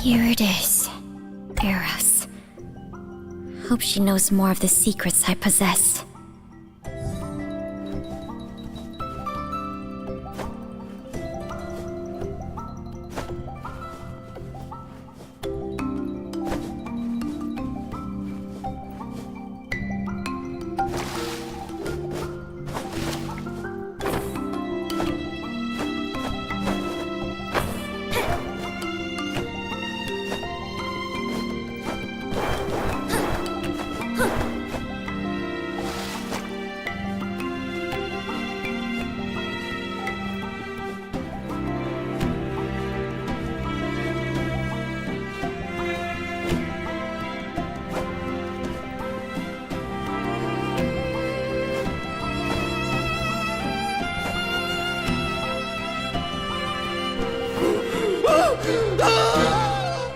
Here it is. Eros. Hope she knows more of the secrets I possess.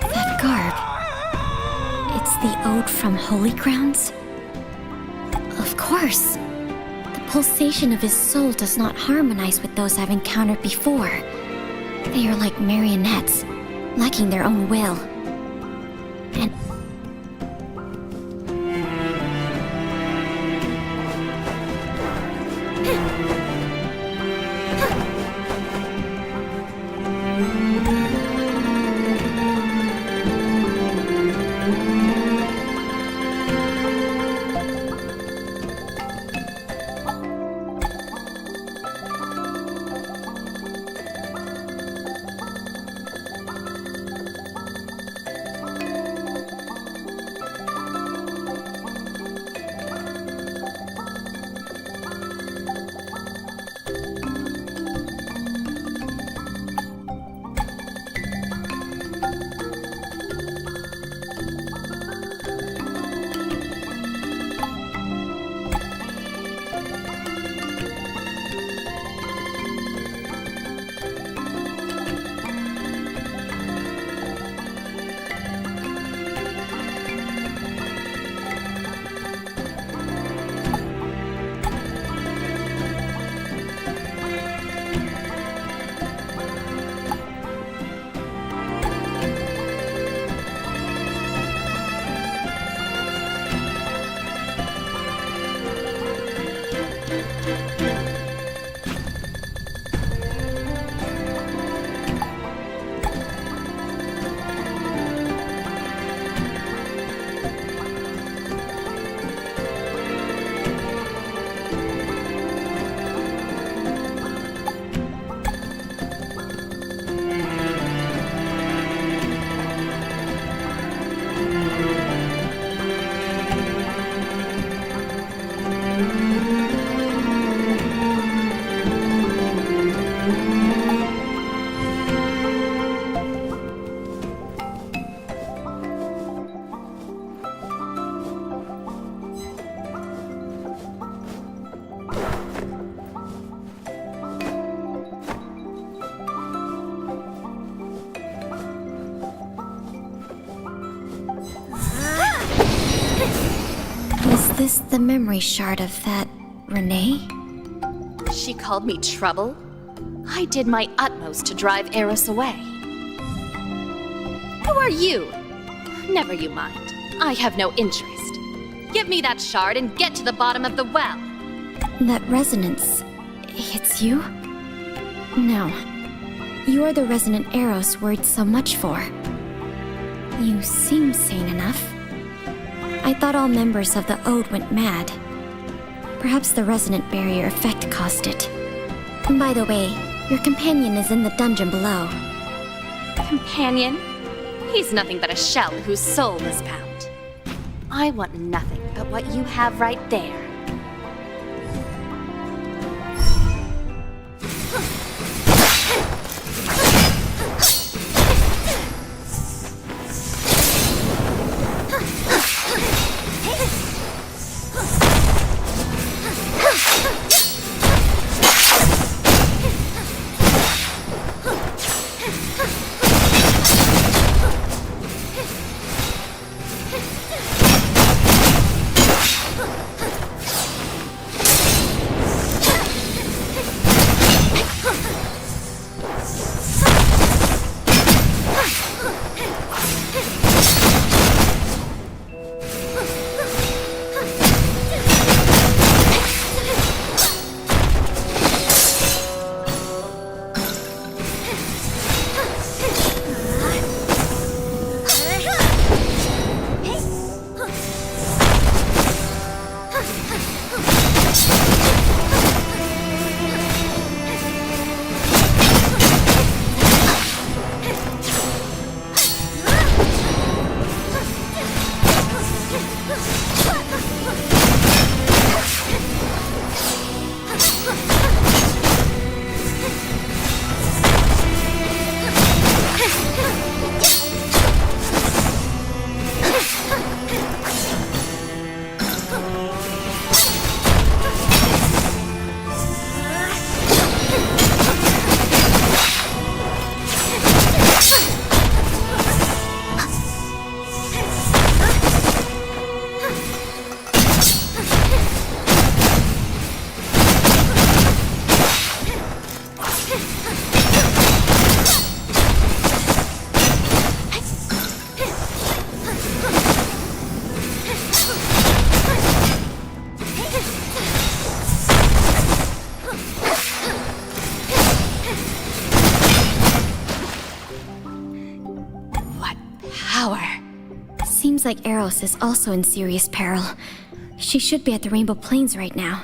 That garb. It's the ode from Holy Grounds? Of course. The pulsation of his soul does not harmonize with those I've encountered before. They are like marionettes, lacking their own will. And is this the memory shard of that Renee? She called me trouble? I did my utmost to drive Eros away. Who are you? Never you mind. I have no interest. Give me that shard and get to the bottom of the well. That resonance, it's you? No. You're the resonant Eros worried so much for. You seem sane enough. I thought all members of the Ode went mad. Perhaps the resonant barrier effect caused it. And by the way, your companion is in the dungeon below. Companion? He's nothing but a shell whose soul is bound. I want nothing but what you have right there. power. Seems like Eros is also in serious peril. She should be at the Rainbow Plains right now.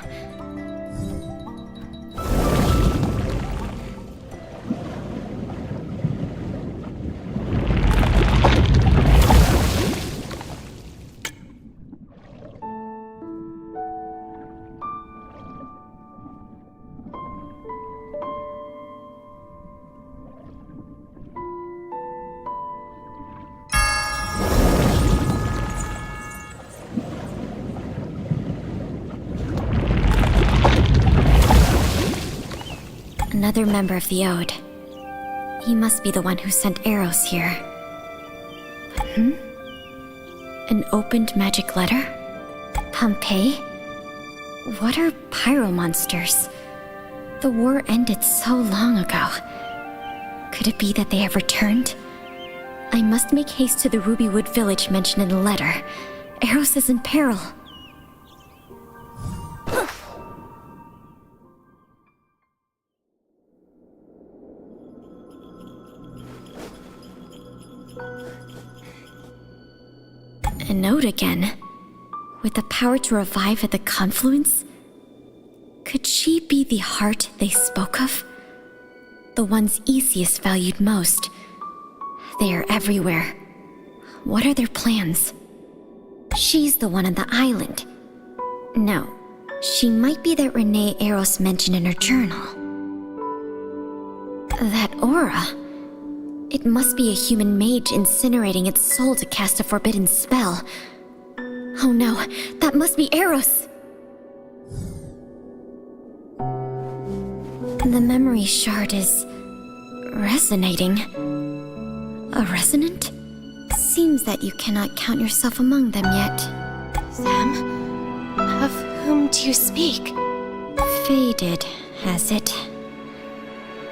Another member of the Ode. He must be the one who sent Eros here. An opened magic letter? Pompeii? What are pyromonsters? The war ended so long ago. Could it be that they have returned? I must make haste to the Rubywood village mentioned in the letter. Eros is in peril. A note again. With the power to revive at the confluence? Could she be the heart they spoke of? The ones Easius valued most. They are everywhere. What are their plans? She's the one on the island. No, she might be that Renee Eros mentioned in her journal. That aura. It must be a human mage incinerating its soul to cast a forbidden spell. Oh no, that must be Eros! The memory shard is resonating. A resonant? Seems that you cannot count yourself among them yet. Them? Of whom do you speak? Faded, has it?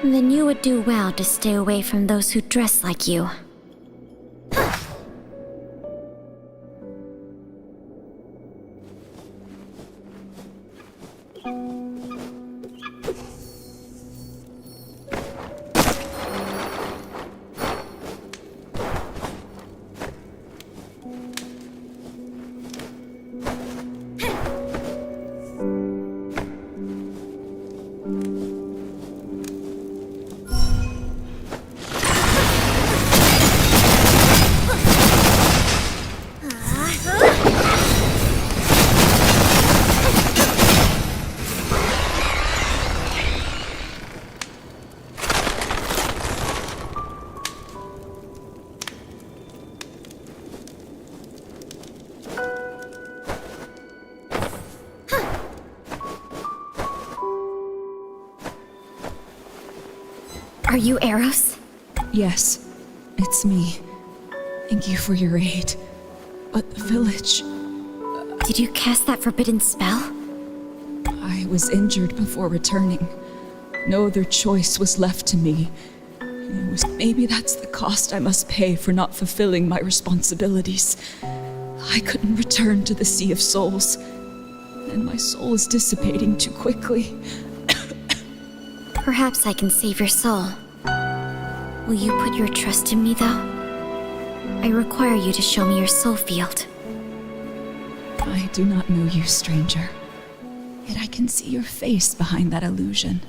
Then you would do well to stay away from those who dress like you. Are you Eros? Yes, it's me. Thank you for your aid. But the village... Did you cast that forbidden spell? I was injured before returning. No other choice was left to me. Maybe that's the cost I must pay for not fulfilling my responsibilities. I couldn't return to the Sea of Souls, and my soul is dissipating too quickly. Perhaps I can save your soul. Will you put your trust in me, though? I require you to show me your soul field. I do not know you, stranger. Yet I can see your face behind that illusion.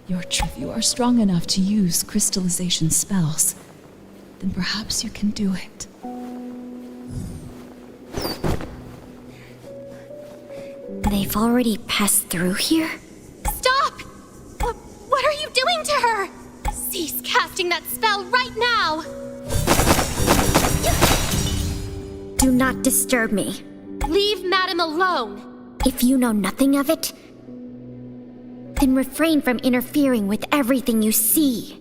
If you are strong enough to use crystallization spells, then perhaps you can do it. They've already passed through here? Stop! What are you doing to her? Cease casting that spell right now! Do not disturb me. Leave Madam alone! If you know nothing of it, then refrain from interfering with everything you see.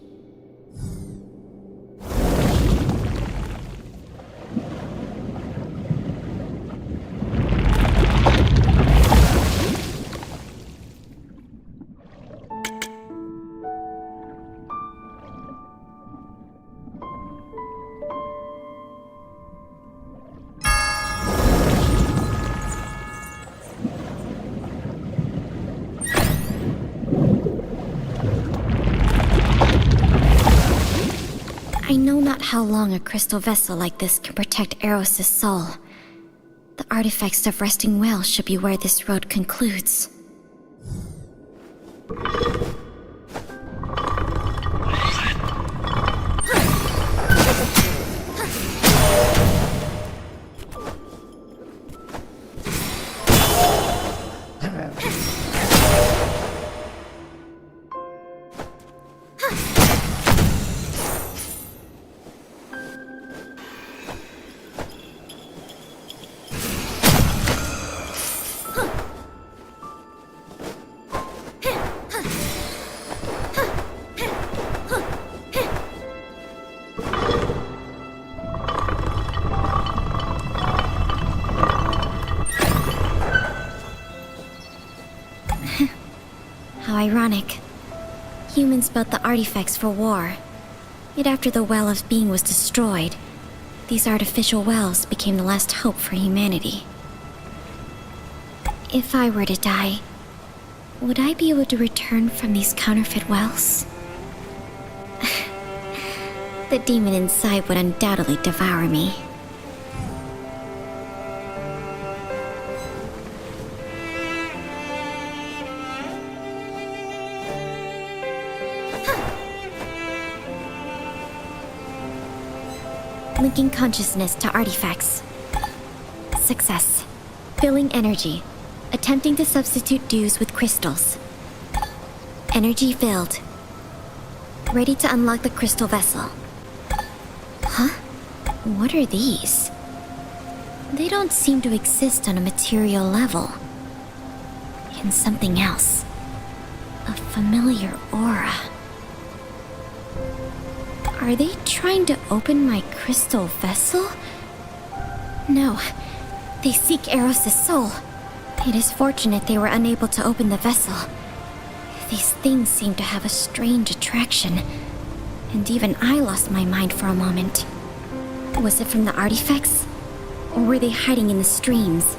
I know not how long a crystal vessel like this can protect Eros' soul. The artifacts of resting well should be where this road concludes. How ironic. Humans built the artifacts for war. Yet after the Well of Being was destroyed, these artificial wells became the last hope for humanity. If I were to die, would I be able to return from these counterfeit wells? The demon inside would undoubtedly devour me. Linking consciousness to artifacts. Success. Filling energy. Attempting to substitute dews with crystals. Energy filled. Ready to unlock the crystal vessel. Huh? What are these? They don't seem to exist on a material level. And something else. A familiar aura. Are they trying to open my crystal vessel? No. They seek Eros' soul. It is fortunate they were unable to open the vessel. These things seem to have a strange attraction. And even I lost my mind for a moment. Was it from the artifacts? Or were they hiding in the streams?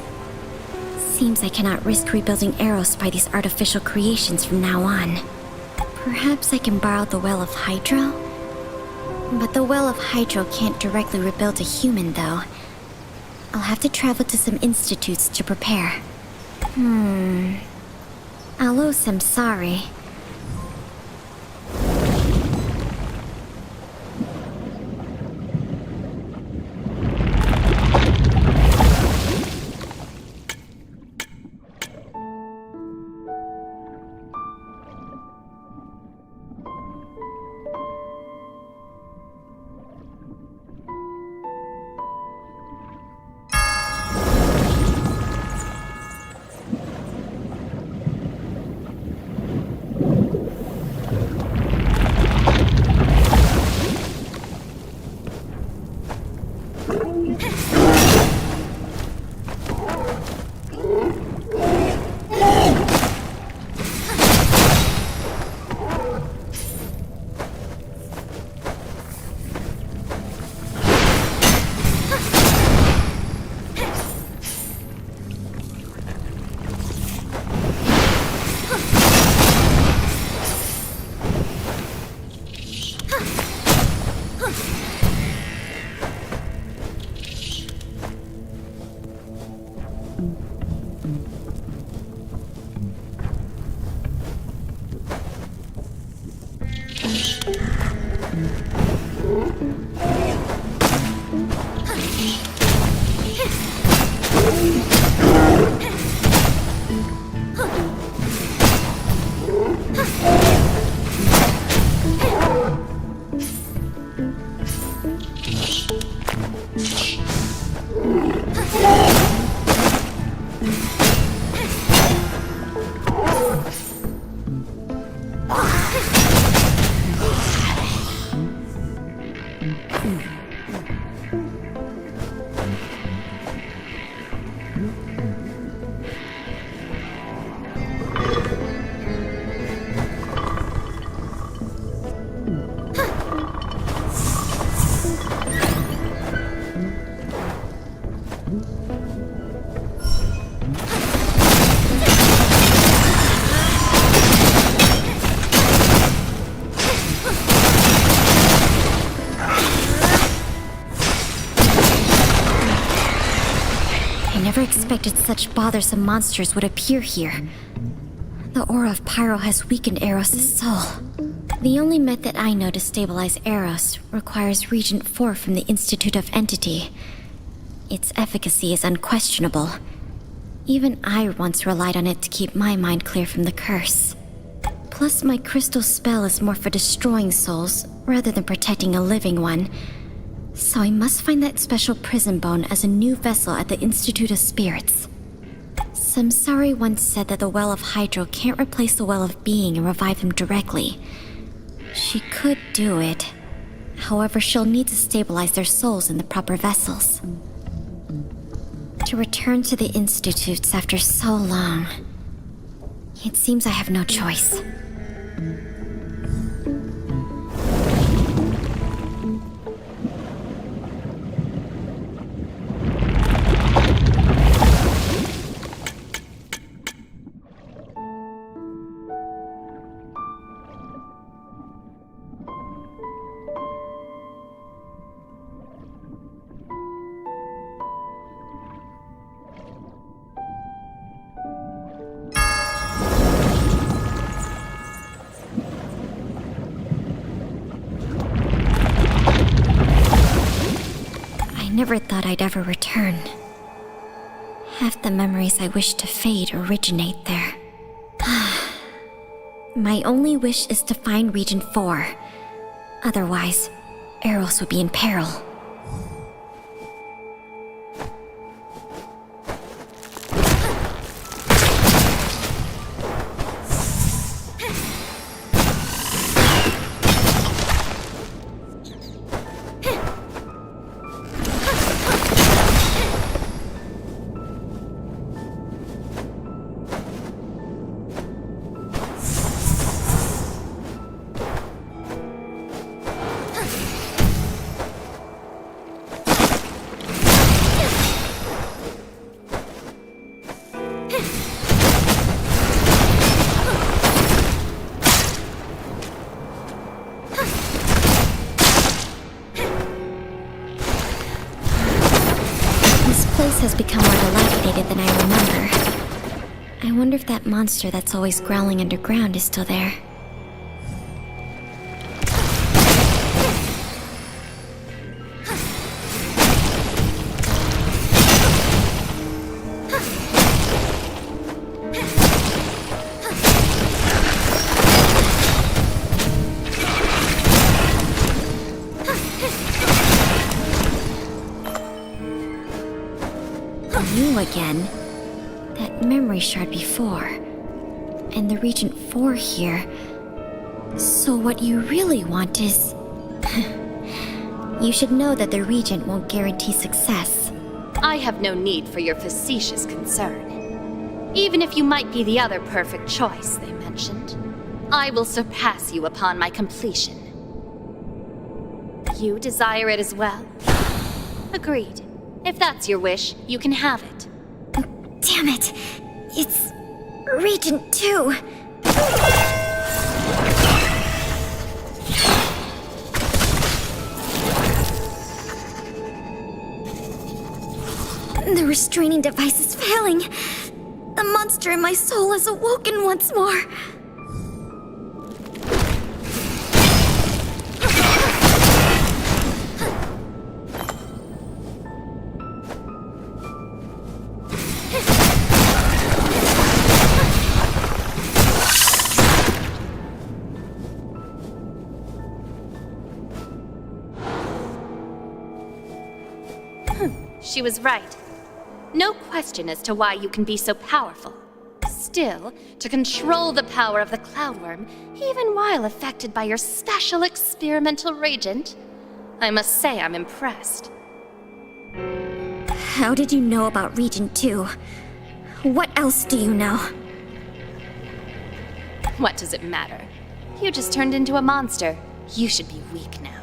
Seems I cannot risk rebuilding Eros by these artificial creations from now on. Perhaps I can borrow the Well of Hydro? But the Well of Hydro can't directly rebuild a human, though. I'll have to travel to some institutes to prepare. I'll owe some sorry. never expected such bothersome monsters would appear here. The aura of Pyro has weakened Eros' soul. The only method I know to stabilize Eros requires Regent 4 from the Institute of Entity. Its efficacy is unquestionable. Even I once relied on it to keep my mind clear from the curse. Plus, my crystal spell is more for destroying souls rather than protecting a living one. So I must find that special prison bone as a new vessel at the Institute of Spirits. Samsari once said that the Well of Hydro can't replace the Well of Being and revive him directly. She could do it. However, she'll need to stabilize their souls in the proper vessels. To return to the Institutes after so long, it seems I have no choice. I never thought I'd ever return. Half the memories I wish to fade originate there. My only wish is to find Regent 4. Otherwise, Eros would be in peril. Has become more dilapidated than I remember. I wonder if that monster that's always growling underground is still there. You again. That memory shard before. And the Regent 4 here. So what you really want is... You should know that the Regent won't guarantee success. I have no need for your facetious concern. Even if you might be the other perfect choice they mentioned, I will surpass you upon my completion. You desire it as well? Agreed. If that's your wish, you can have it. Damn it! It's... Regent 2! The restraining device is failing. The monster in my soul has awoken once more. She was right. No question as to why you can be so powerful. Still, to control the power of the Cloudworm, even while affected by your special experimental regent, I must say I'm impressed. How did you know about Regent 2? What else do you know? What does it matter? You just turned into a monster. You should be weak now.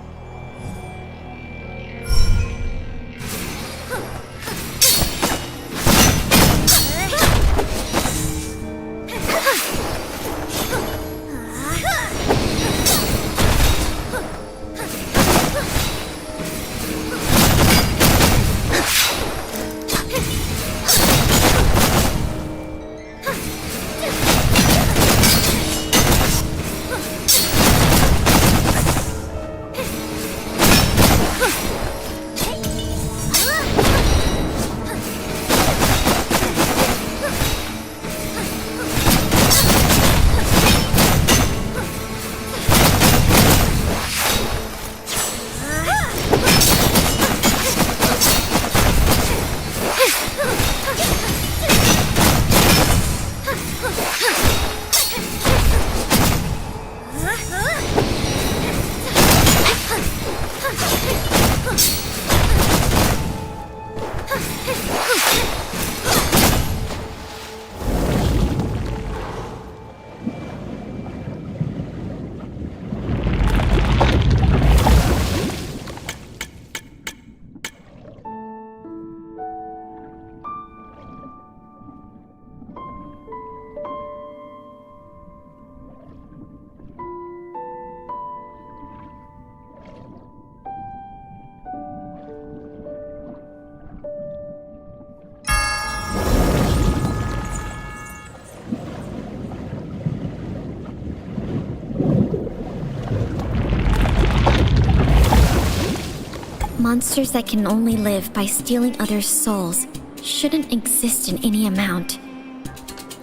Monsters that can only live by stealing others' souls shouldn't exist in any amount.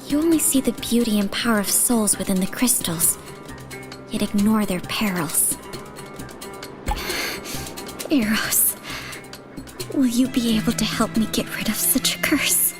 You only see the beauty and power of souls within the crystals, yet ignore their perils. Eros, will you be able to help me get rid of such a curse?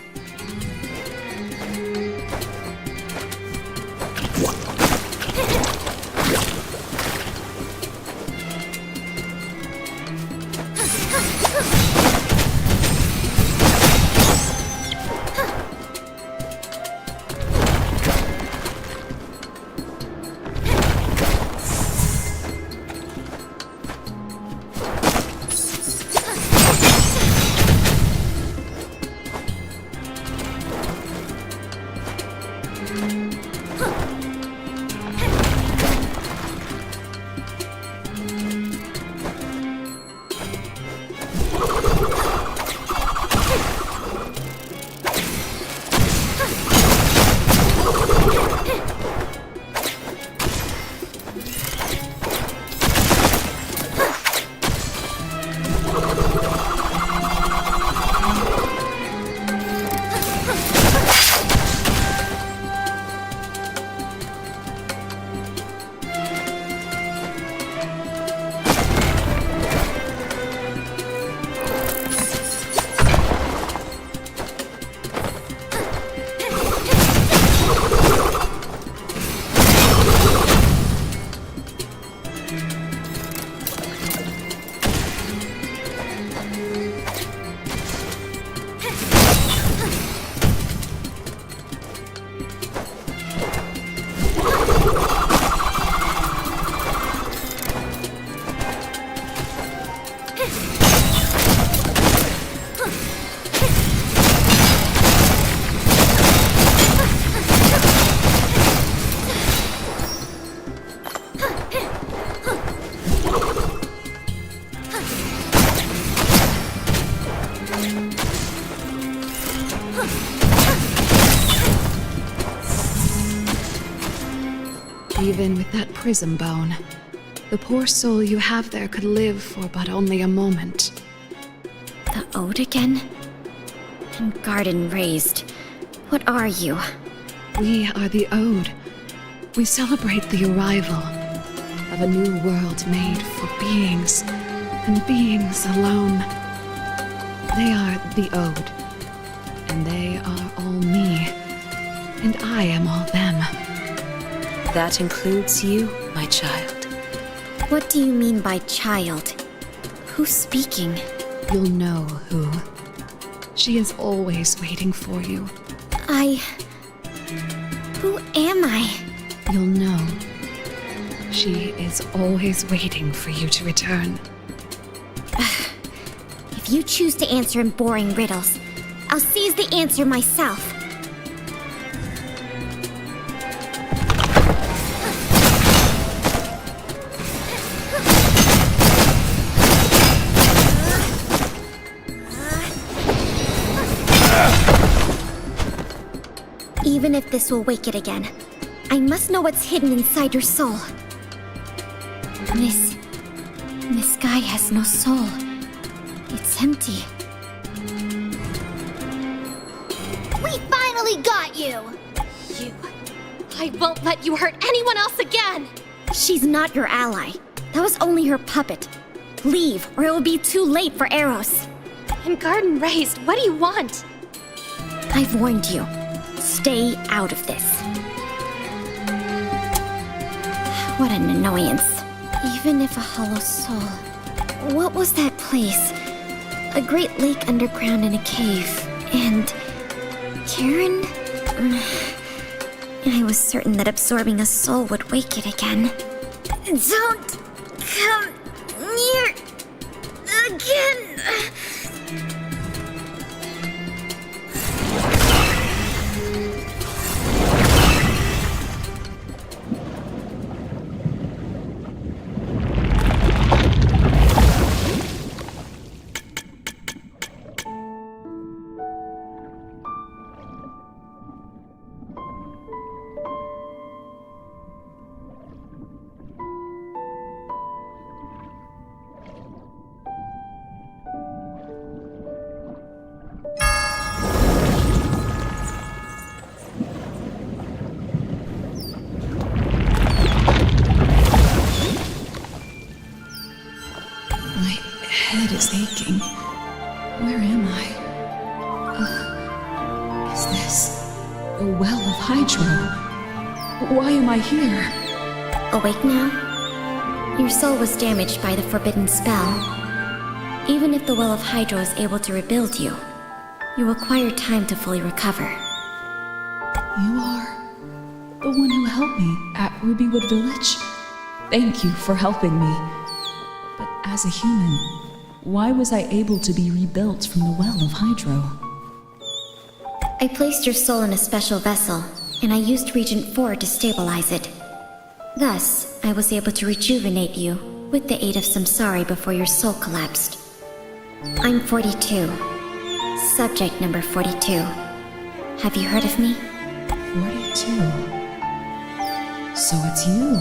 Even with that prism bone, the poor soul you have there could live for but only a moment. The ode again? And garden raised. What are you? We are the Ode. We celebrate the arrival of a new world made for beings, and beings alone. They are the Ode, and they are all me, and I am all them. That includes you, my child. What do you mean by child? Who's speaking? You'll know who. She is always waiting for you. Who am I? You'll know. She is always waiting for you to return. If you choose to answer in boring riddles, I'll seize the answer myself. Even if this will wake it again, I must know what's hidden inside your soul. This guy has no soul. It's empty. We finally got you! I won't let you hurt anyone else again! She's not your ally. That was only her puppet. Leave, or it will be too late for Eros. I'm garden raised. What do you want? I've warned you. Stay out of this. What an annoyance. Even if a hollow soul. What was that place? A great lake underground in a cave. And Karen? I was certain that absorbing a soul would wake it again. Don't come near again. My head is aching. Where am I? Is this the well of Hydro? Why am I here? Awake now? Your soul was damaged by the forbidden spell. Even if the Well of Hydro is able to rebuild you, you require time to fully recover. You are the one who helped me at Rubywood Village? Thank you for helping me. But as a human, why was I able to be rebuilt from the Well of Hydro? I placed your soul in a special vessel, and I used Regent 4 to stabilize it. Thus, I was able to rejuvenate you with the aid of Samsari before your soul collapsed. I'm 42. Subject number 42. Have you heard of me? 42. So it's you.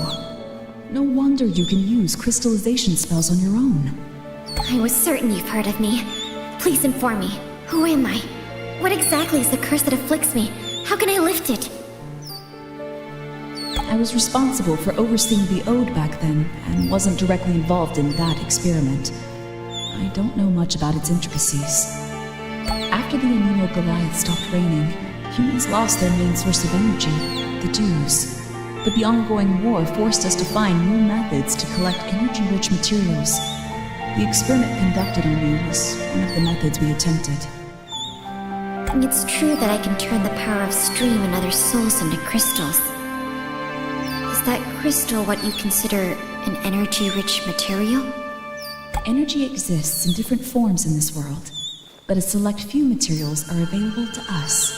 No wonder you can use crystallization spells on your own. I was certain you've heard of me. Please inform me. Who am I? What exactly is the curse that afflicts me? How can I lift it? I was responsible for overseeing the Ode back then, and wasn't directly involved in that experiment. I don't know much about its intricacies. After the Anemo Goliath stopped raining, humans lost their main source of energy, the dews. But the ongoing war forced us to find new methods to collect energy-rich materials. The experiment conducted on me was one of the methods we attempted. It's true that I can turn the power of stream and other souls into crystals. Is that crystal what you consider an energy-rich material? Energy exists in different forms in this world, but a select few materials are available to us.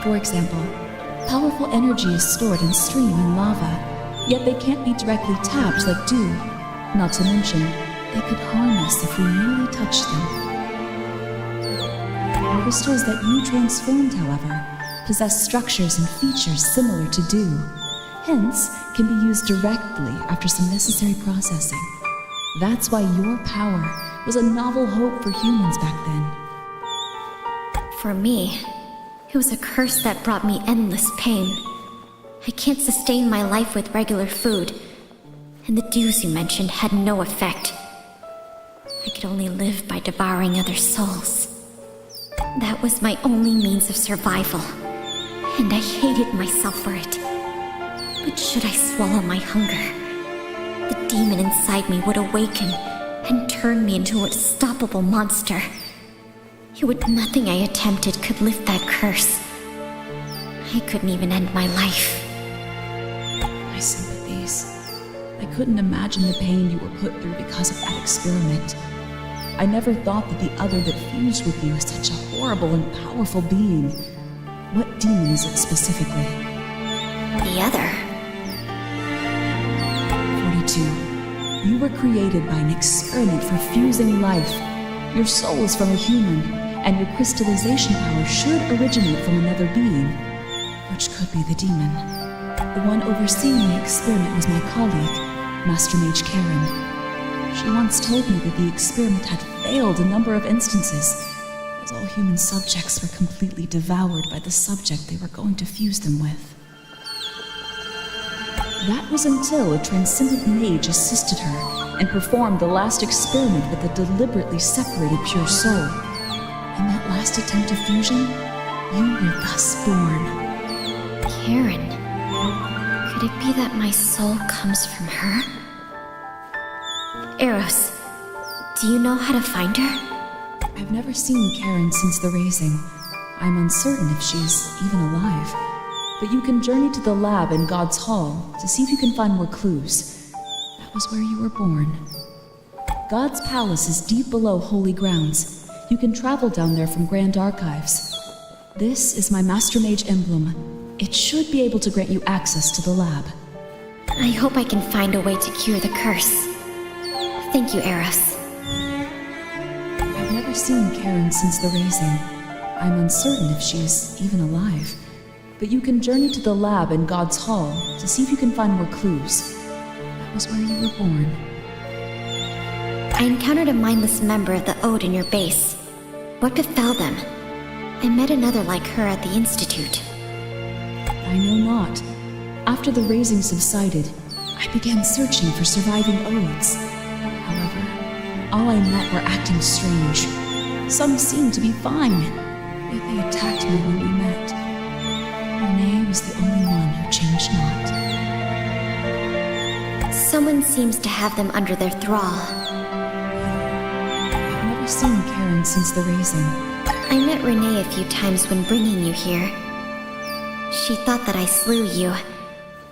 For example, powerful energy is stored in stream and lava, yet they can't be directly tapped like dew. Not to mention, they could harm us if we merely touched them. Crystals that you transformed, however, possess structures and features similar to dew, hence can be used directly after some necessary processing. That's why your power was a novel hope for humans back then. For me, it was a curse that brought me endless pain. I can't sustain my life with regular food, and the dews you mentioned had no effect. I could only live by devouring other souls. That was my only means of survival, and I hated myself for it. But should I swallow my hunger, the demon inside me would awaken and turn me into an unstoppable monster. Nothing I attempted could lift that curse. I couldn't even end my life. My sympathies. I couldn't imagine the pain you were put through because of that experiment. I never thought that the other that fused with you is such a horrible and powerful being. What demon is it specifically? The other? 42. You were created by an experiment for fusing life. Your soul is from a human, and your crystallization power should originate from another being, which could be the demon. The one overseeing the experiment was my colleague, Master Mage Karen. She once told me that the experiment had failed a number of instances, as all human subjects were completely devoured by the subject they were going to fuse them with. That was until a transcendent mage assisted her and performed the last experiment with a deliberately separated pure soul. In that last attempt of fusion, you were thus born. Karen. Could it be that my soul comes from her? Eros, do you know how to find her? I've never seen Karen since the raising. I'm uncertain if she's even alive. But you can journey to the lab in God's Hall to see if you can find more clues. That was where you were born. God's Palace is deep below Holy Grounds. You can travel down there from Grand Archives. This is my Master Mage emblem. It should be able to grant you access to the lab. I hope I can find a way to cure the curse. Thank you, Eros. I've never seen Karen since the raising. I'm uncertain if she's even alive. But you can journey to the lab in God's Hall to see if you can find more clues. That was where you were born. I encountered a mindless member of the Ode in your base. What befell them? I met another like her at the Institute. I know not. After the raising subsided, I began searching for surviving Odes. However, All I met were acting strange. Some seemed to be fine, yet they attacked me when we met. Renee was the only one who changed not. Someone seems to have them under their thrall. I've never seen Karen since the raising. I met Renee a few times when bringing you here. She thought that I slew you,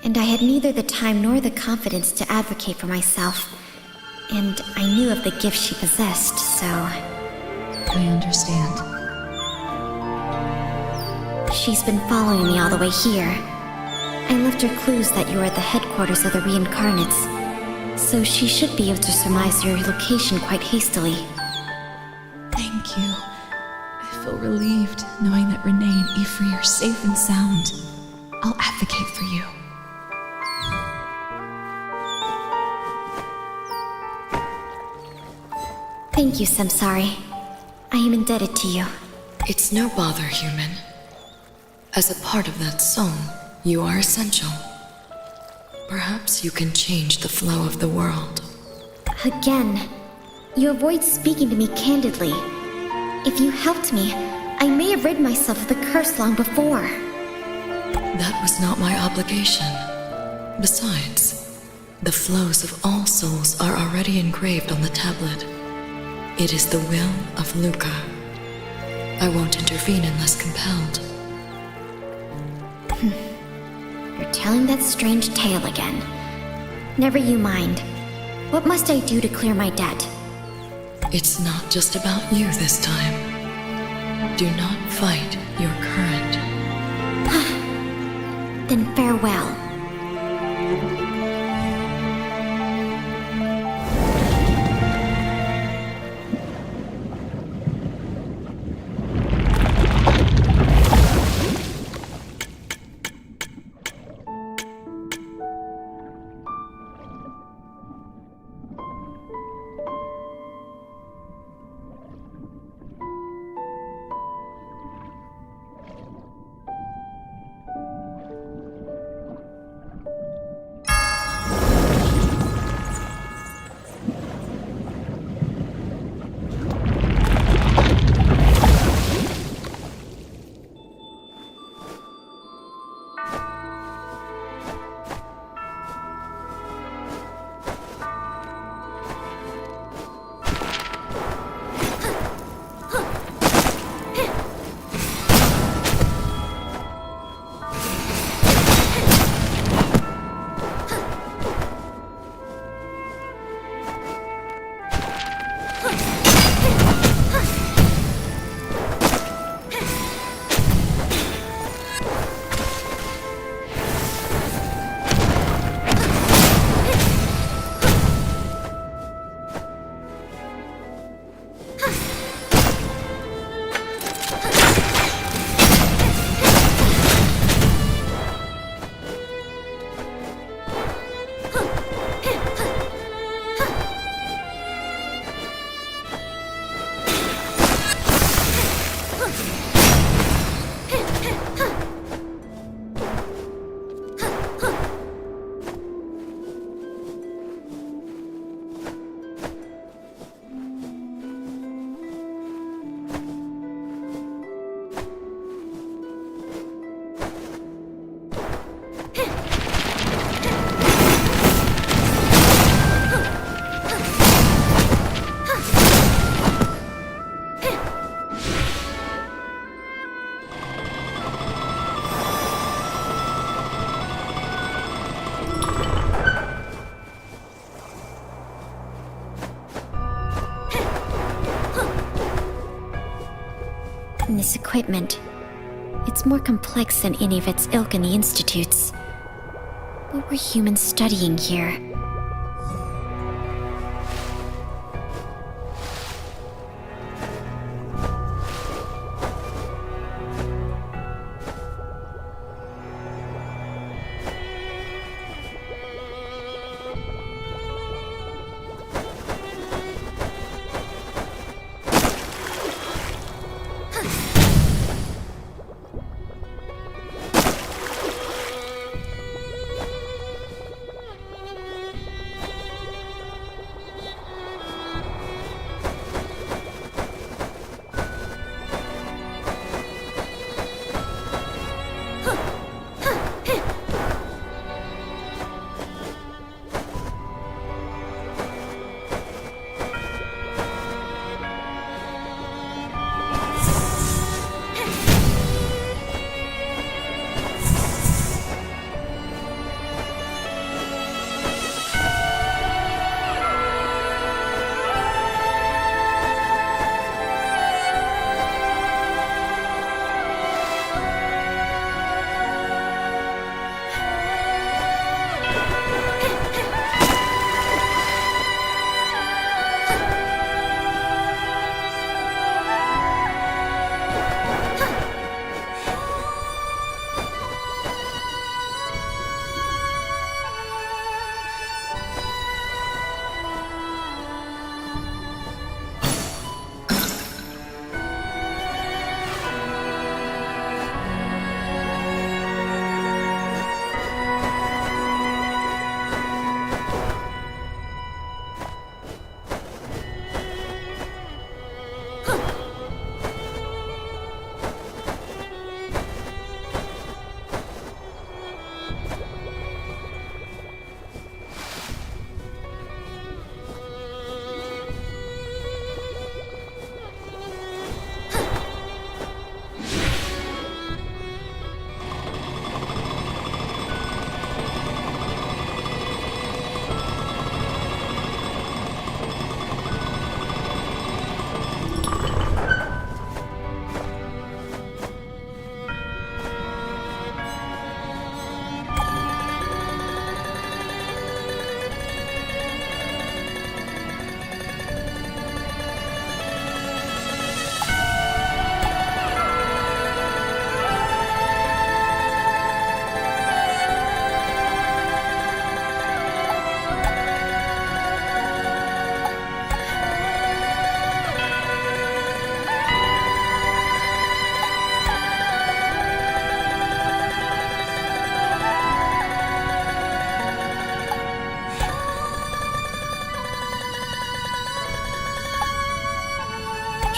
and I had neither the time nor the confidence to advocate for myself. And I knew of the gift she possessed, so... I understand. She's been following me all the way here. I left her clues that you are at the headquarters of the reincarnates, so she should be able to surmise your location quite hastily. Thank you. I feel relieved knowing that Renee and Ifri are safe and sound. I'll advocate for you. Thank you, Samsari. I am indebted to you. It's no bother, human. As a part of that song, you are essential. Perhaps you can change the flow of the world. Again, you avoid speaking to me candidly. If you helped me, I may have rid myself of the curse long before. That was not my obligation. Besides, the flows of all souls are already engraved on the tablet. It is the will of Luca. I won't intervene unless compelled. You're telling that strange tale again. Never you mind. What must I do to clear my debt? It's not just about you this time. Do not fight your current. Then farewell. This equipment, it's more complex than any of its ilk in the institutes. What were humans studying here?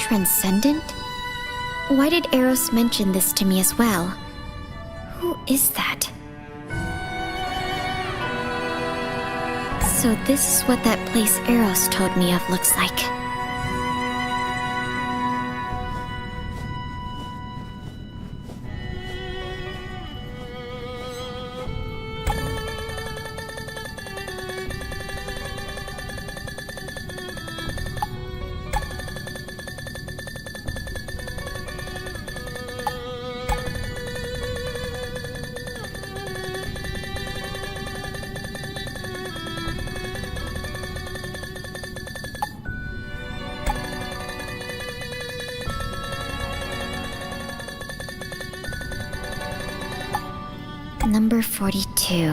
Transcendent? Why did Eros mention this to me as well? Who is that? So this is what that place Eros told me of looks like. Number 42.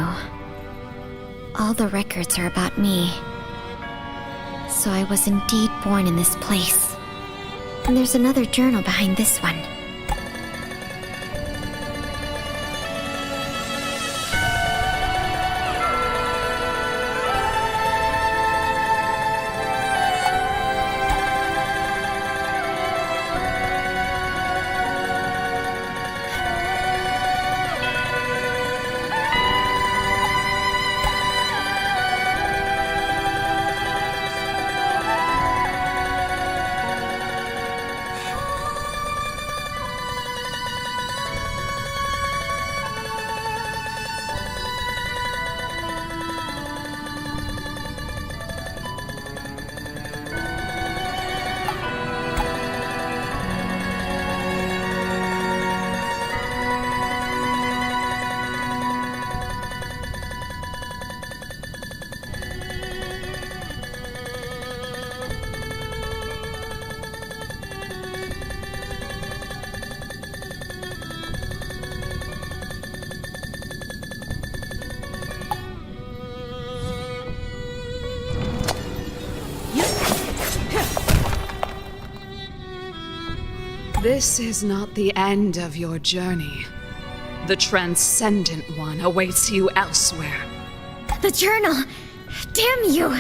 All the records are about me. So I was indeed born in this place. And there's another journal behind this one. This is not the end of your journey. The Transcendent One awaits you elsewhere. The journal! Damn you!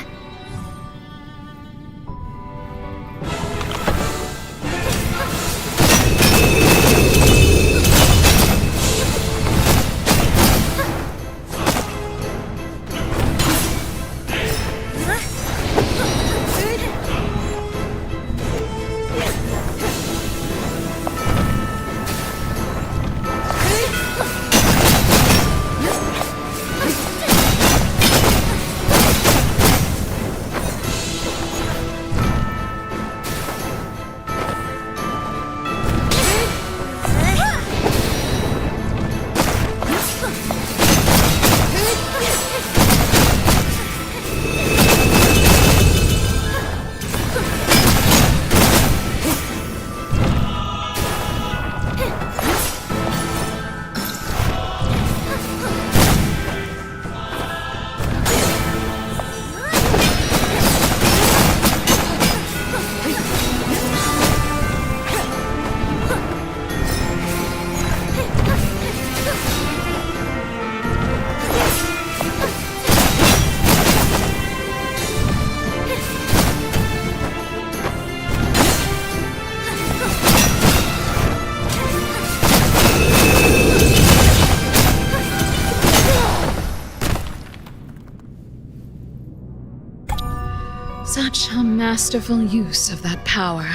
Such a masterful use of that power.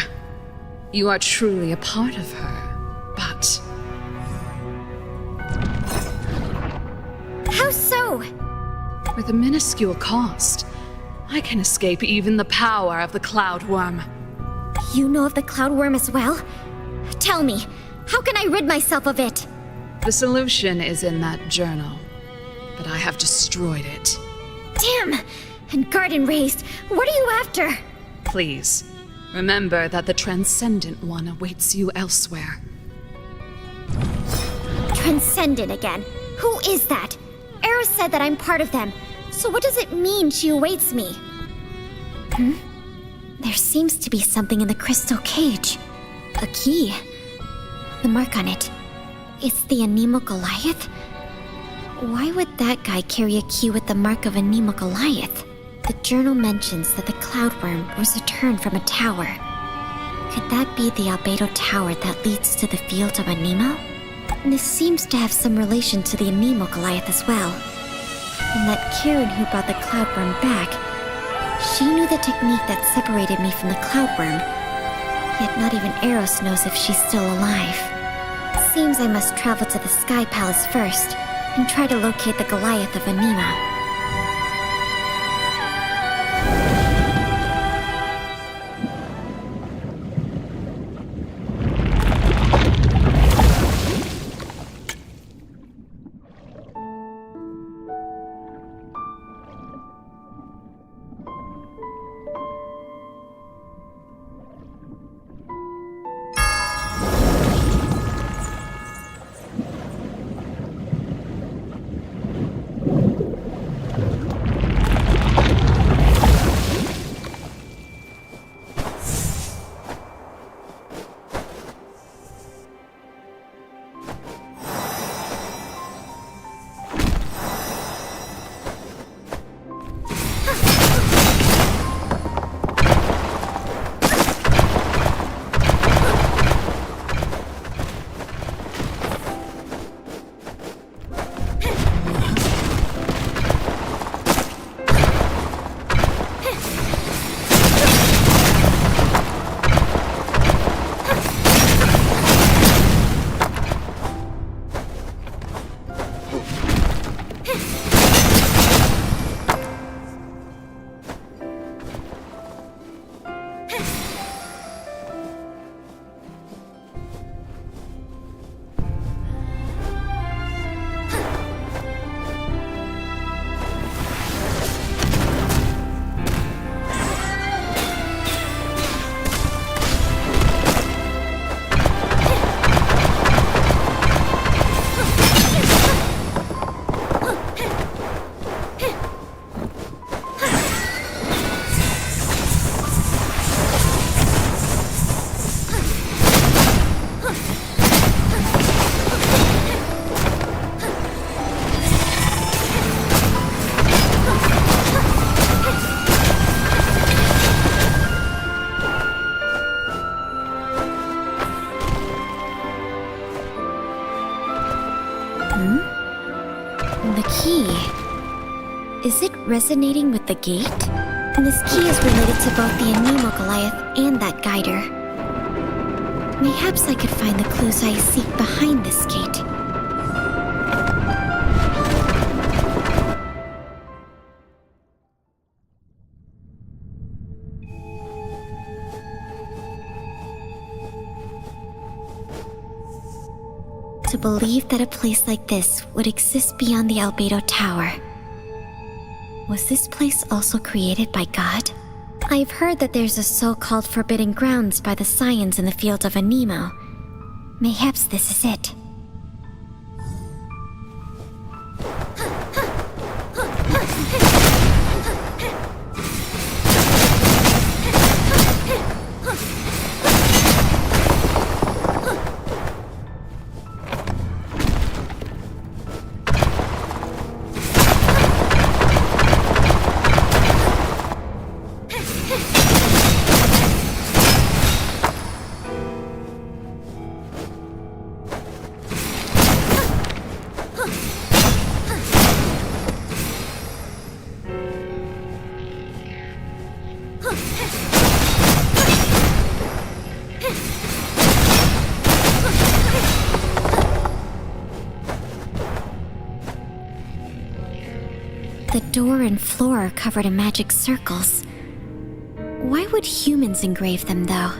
You are truly a part of her, but... How so? with a minuscule cost, I can escape even the power of the Cloud Worm. You know of the Cloud Worm as well? Tell me, how can I rid myself of it? The solution is in that journal, but I have destroyed it. Damn! And Garden Raised, what are you after? Please, remember that the Transcendent One awaits you elsewhere. Transcendent again? Who is that? Eros said that I'm part of them, so what does it mean she awaits me? There seems to be something in the crystal cage. A key. The mark on it. It's the Anemo Goliath? Why would that guy carry a key with the mark of Anemo Goliath? The journal mentions that the Cloud Worm was returned from a tower. Could that be the albedo tower that leads to the field of Anemo? This seems to have some relation to the Anemo Goliath as well. And that Karen who brought the cloudworm back, she knew the technique that separated me from the cloudworm. Yet not even Eros knows if she's still alive. Seems I must travel to the Sky Palace first, and try to locate the Goliath of Anemo. The key. Is it resonating with the gate? And this key is related to both the Anemo Goliath and that guider. Mayhaps I could find the clues I seek behind this gate. To believe that a place like this would exist beyond the Albedo Tower. Was this place also created by God? I've heard that there's a so-called forbidden grounds by the Scions in the field of Anemo. Mayhaps this is it. The door and floor are covered in magic circles. Why would humans engrave them, though?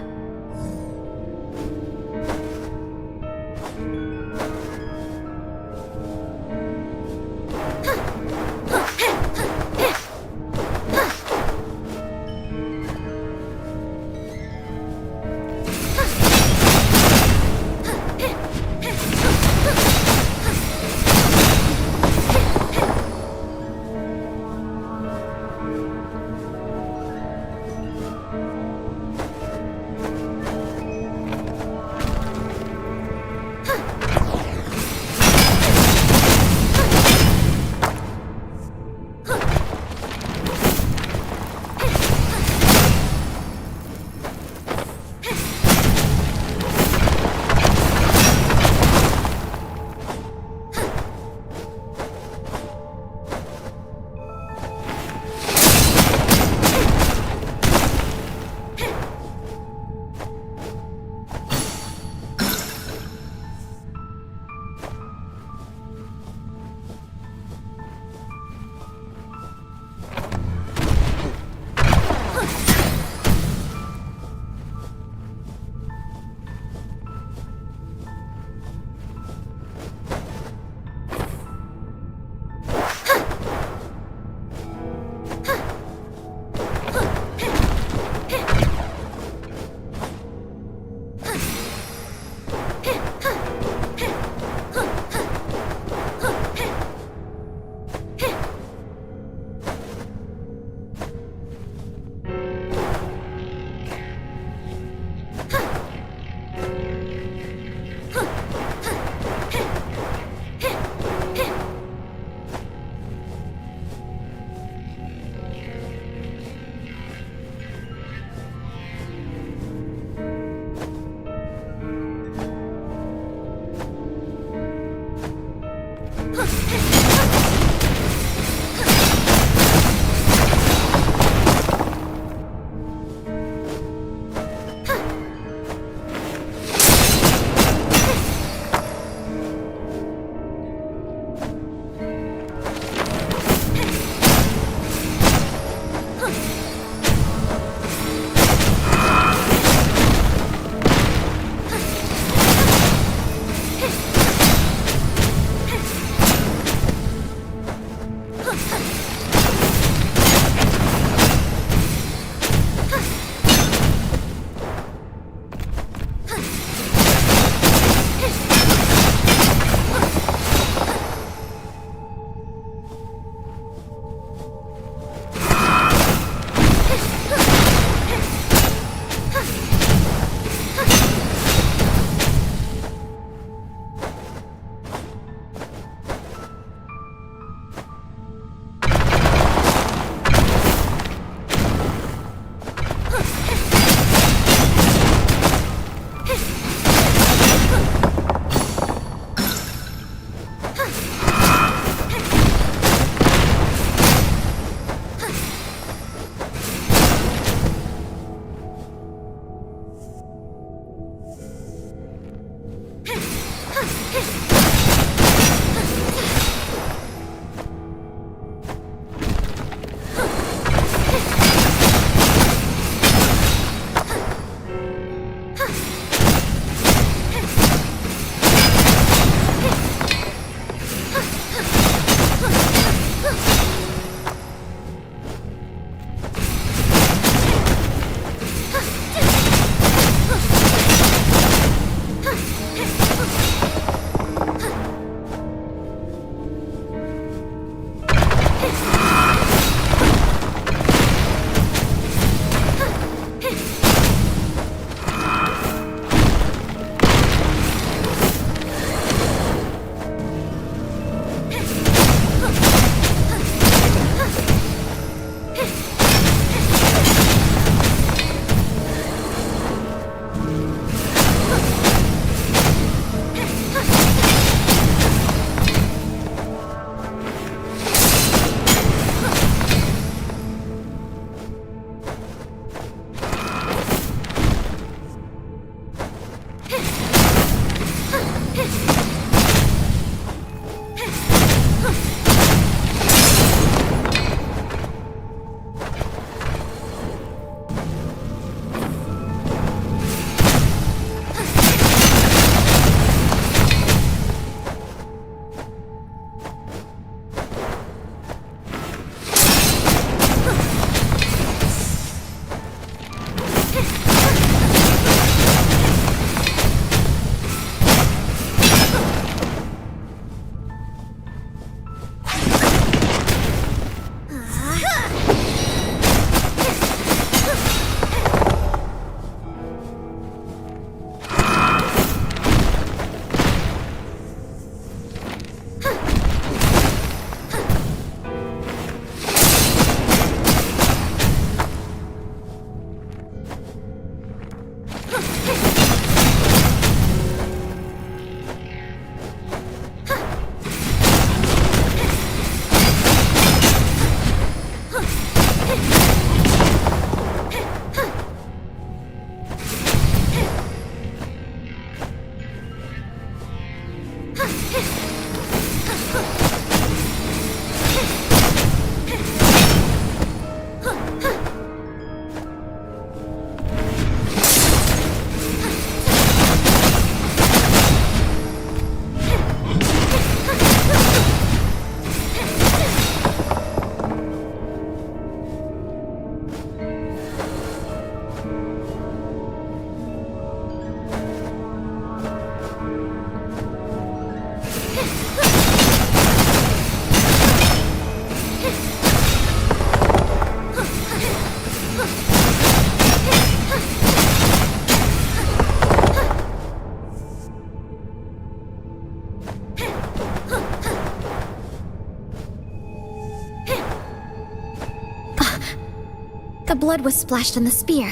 blood was splashed on the spear,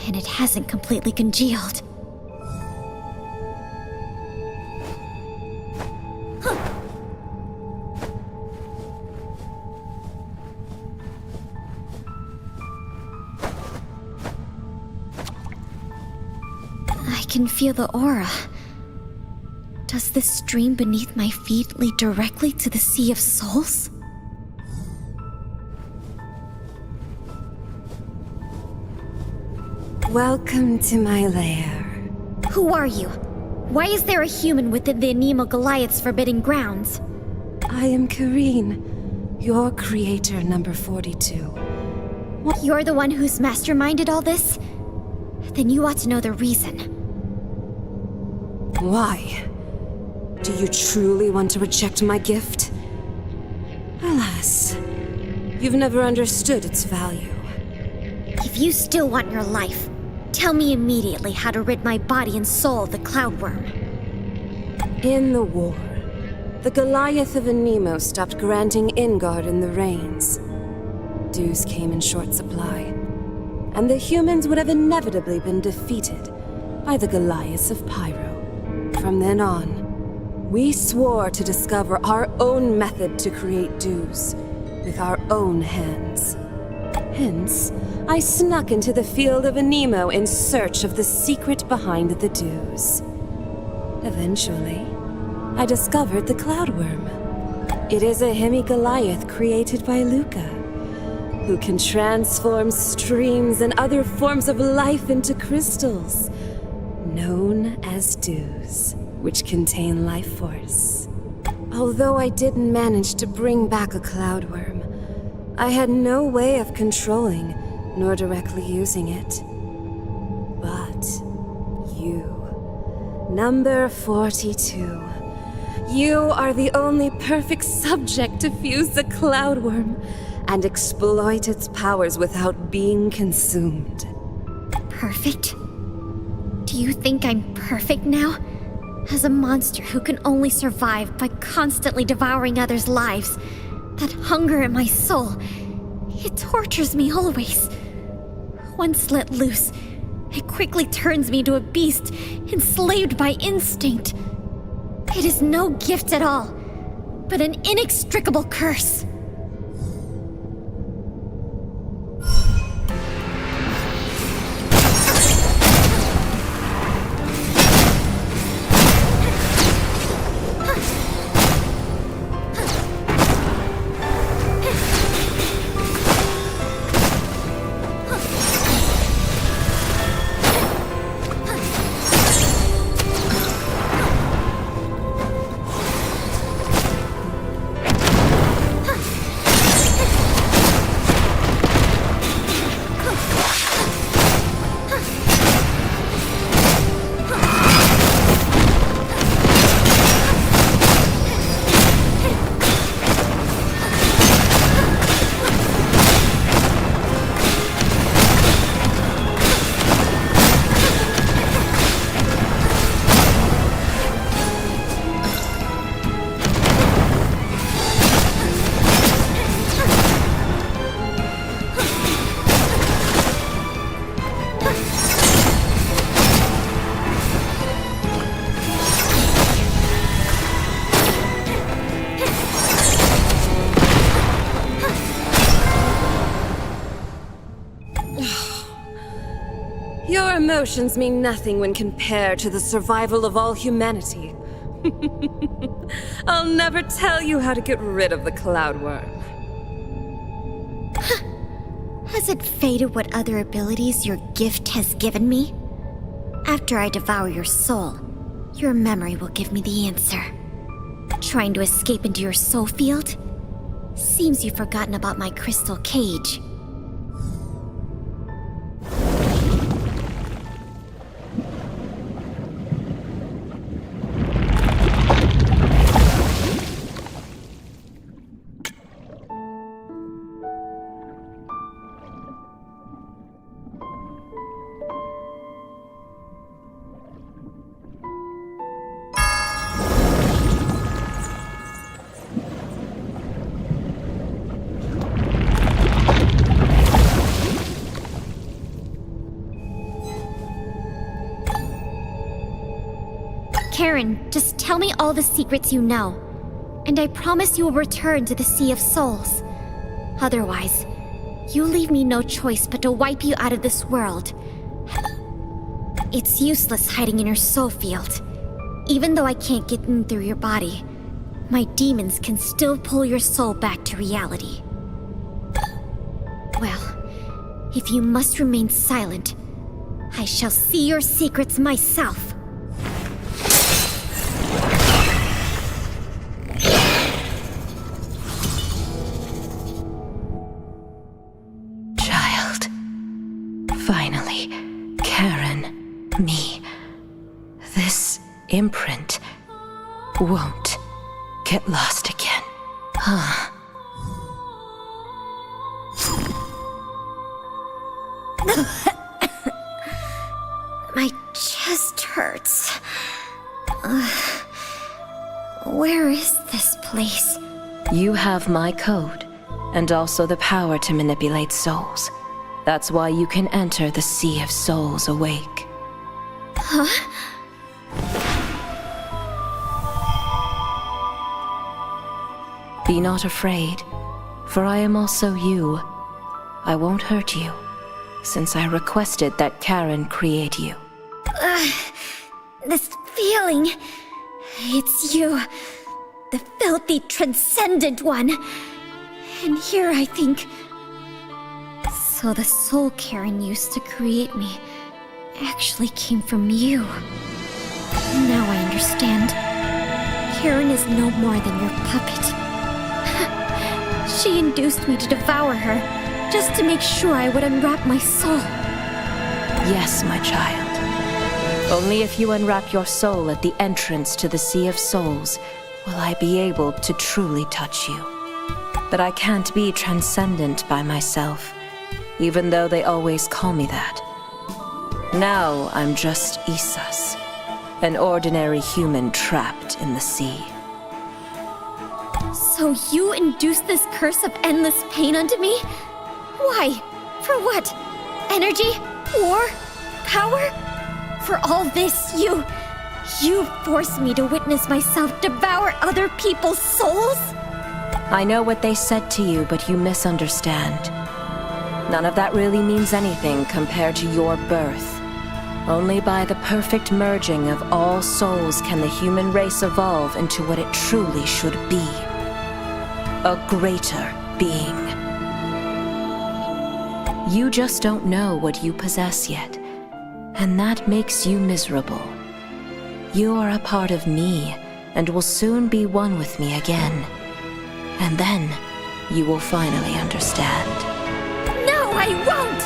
and it hasn't completely congealed. I can feel the aura. Does this stream beneath my feet lead directly to the Sea of Souls? Welcome to my lair. Who are you? Why is there a human within the Anemo Goliath's forbidden grounds? I am Kareen, your creator number 42. You're the one who's masterminded all this? Then you ought to know the reason. Why? Do you truly want to reject my gift? Alas, you've never understood its value. If you still want your life, tell me immediately how to rid my body and soul of the Cloudworm. In the war, the Goliath of Anemo stopped granting Ingard the reins. Dues came in short supply, and the humans would have inevitably been defeated by the Goliaths of Pyro. From then on, we swore to discover our own method to create dues with our own hands. Hence, I snuck into the field of Anemo in search of the secret behind the dues. Eventually, I discovered the Cloudworm. It is a hemi-Goliath created by Luca, who can transform streams and other forms of life into crystals, known as dues, which contain life force. Although I didn't manage to bring back a Cloudworm, I had no way of controlling nor directly using it. But you, number 42, you are the only perfect subject to fuse the Cloudworm and exploit its powers without being consumed. Perfect? Do you think I'm perfect now? As a monster who can only survive by constantly devouring others' lives, that hunger in my soul, it tortures me always. Once let loose, it quickly turns me into a beast, enslaved by instinct. It is no gift at all, but an inextricable curse. Your emotions mean nothing when compared to the survival of all humanity. I'll never tell you how to get rid of the Cloudworm. Has it faded what other abilities your gift has given me? After I devour your soul, your memory will give me the answer. Trying to escape into your soul field? Seems you've forgotten about my crystal cage. Karen, just tell me all the secrets you know, and I promise you will return to the Sea of Souls. Otherwise, you leave me no choice but to wipe you out of this world. It's useless hiding in your soul field. Even though I can't get in through your body, my demons can still pull your soul back to reality. Well, if you must remain silent, I shall see your secrets myself. Child. Finally, Karen, me. This imprint won't get lost again. Huh. My chest hurts. Where is this place? You have my code, and also the power to manipulate souls. That's why you can enter the Sea of Souls awake. Huh? Be not afraid, for I am also you. I won't hurt you, since I requested that Karen create you. This feeling... It's you. The filthy, transcendent one. And here I think... So the soul Karen used to create me actually came from you. Now I understand. Karen is no more than your puppet. She induced me to devour her, just to make sure I would unwrap my soul. Yes, my child. Only if you unwrap your soul at the entrance to the Sea of Souls will I be able to truly touch you. But I can't be transcendent by myself, even though they always call me that. Now I'm just Isas, an ordinary human trapped in the sea. So you induced this curse of endless pain onto me? Why? For what? Energy? War? Power? For all this, you forced me to witness myself devour other people's souls? I know what they said to you, but you misunderstand. None of that really means anything compared to your birth. Only by the perfect merging of all souls can the human race evolve into what it truly should be. A greater being. You just don't know what you possess yet, and that makes you miserable. You are a part of me, and will soon be one with me again. And then, you will finally understand. No, I won't!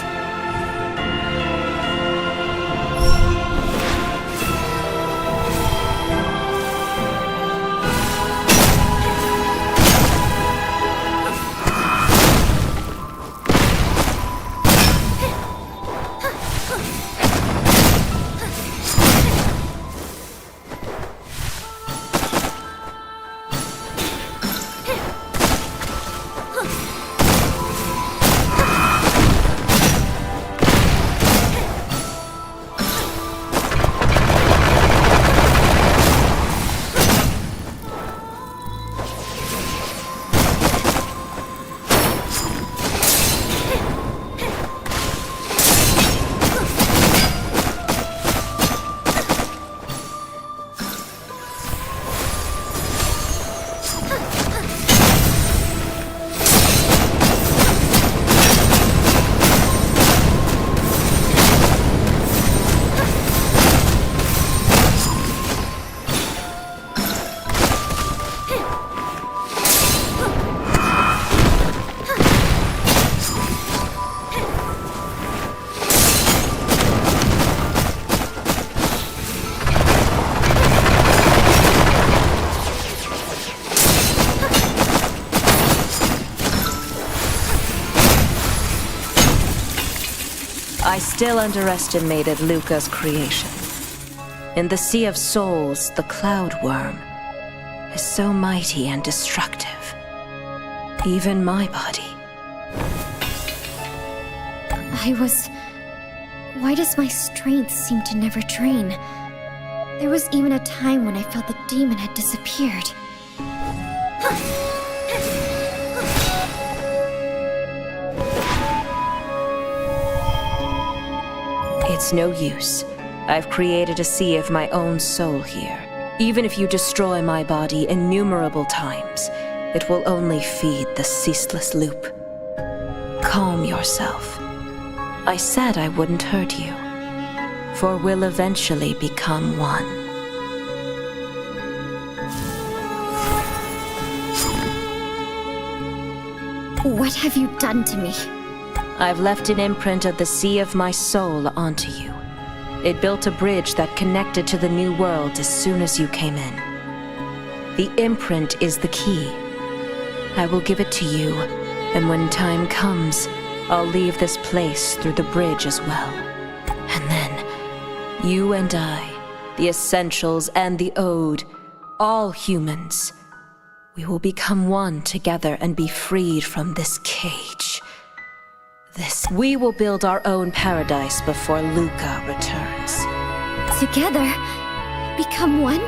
I still underestimated Luca's creation. In the Sea of Souls, the Cloud Worm is so mighty and destructive. Even my body. Why does my strength seem to never drain? There was even a time when I felt the demon had disappeared. It's no use. I've created a sea of my own soul here. Even if you destroy my body innumerable times, it will only feed the ceaseless loop. Calm yourself. I said I wouldn't hurt you, for we'll eventually become one. What have you done to me? I've left an imprint of the sea of my soul onto you. It built a bridge that connected to the new world as soon as you came in. The imprint is the key. I will give it to you, and when time comes, I'll leave this place through the bridge as well. And then, you and I, the Essentials and the Ode, all humans, we will become one together and be freed from this cage. We will build our own paradise before Luca returns. Together? Become one?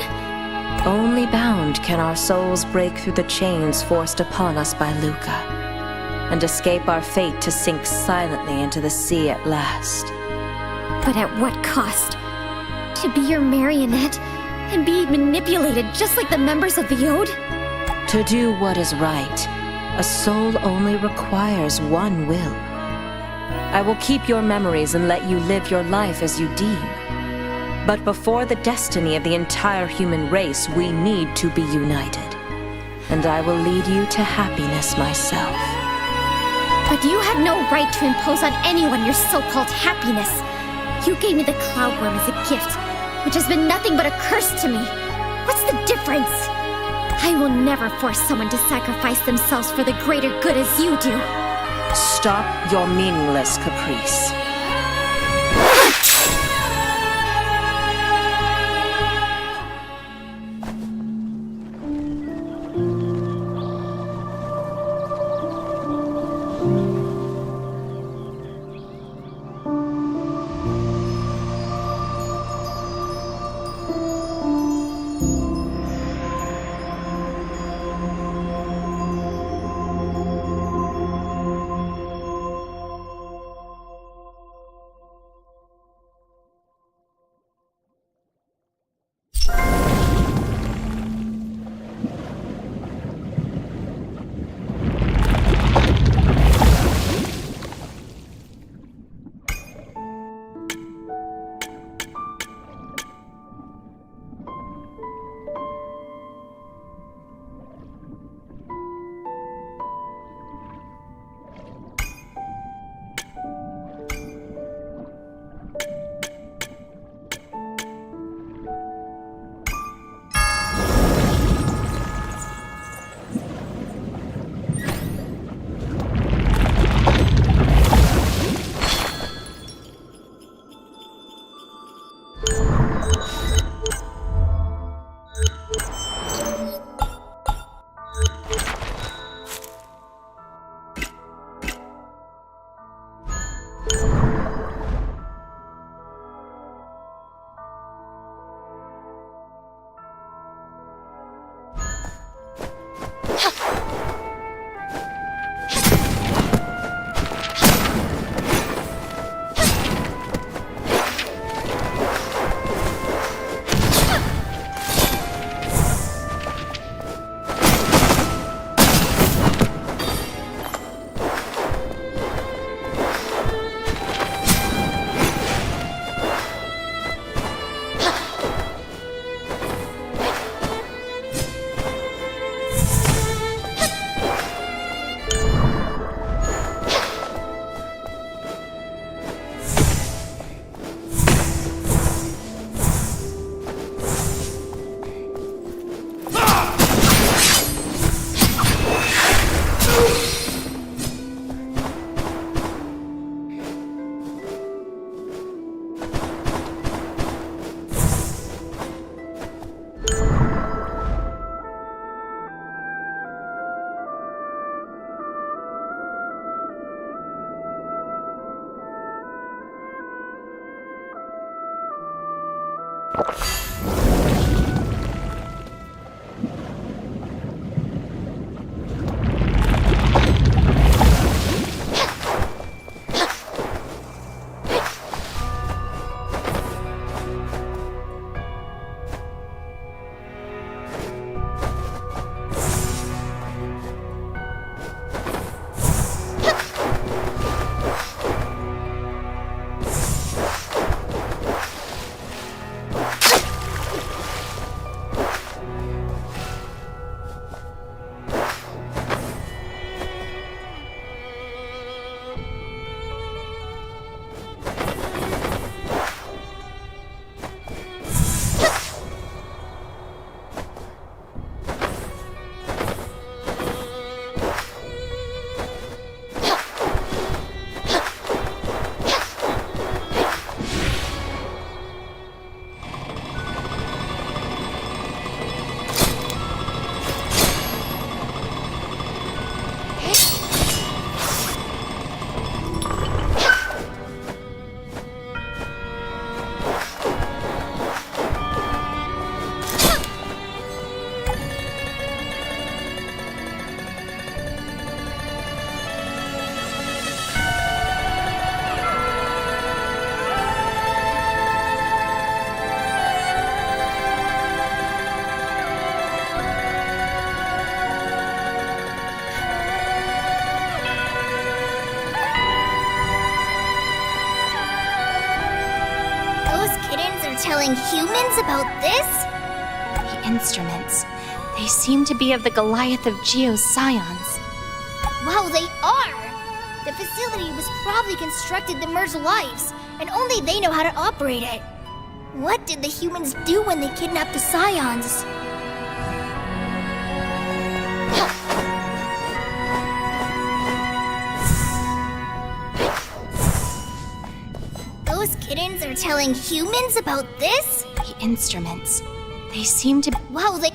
Only bound can our souls break through the chains forced upon us by Luca, and escape our fate to sink silently into the sea at last. But at what cost? To be your marionette and be manipulated just like the members of the Ode? To do what is right, a soul only requires one will. I will keep your memories and let you live your life as you deem. But before the destiny of the entire human race, we need to be united. And I will lead you to happiness myself. But you have no right to impose on anyone your so-called happiness. You gave me the cloudworm as a gift, which has been nothing but a curse to me. What's the difference? I will never force someone to sacrifice themselves for the greater good as you do. Stop your meaningless caprice. Telling humans about this? The instruments. They seem to be of the Goliath of Geo's scions. Wow, they are! The facility was probably constructed to merge lives, and only they know how to operate it. What did the humans do when they kidnapped the scions? Those kittens are telling humans about this? The instruments. They seem to... Wow, they...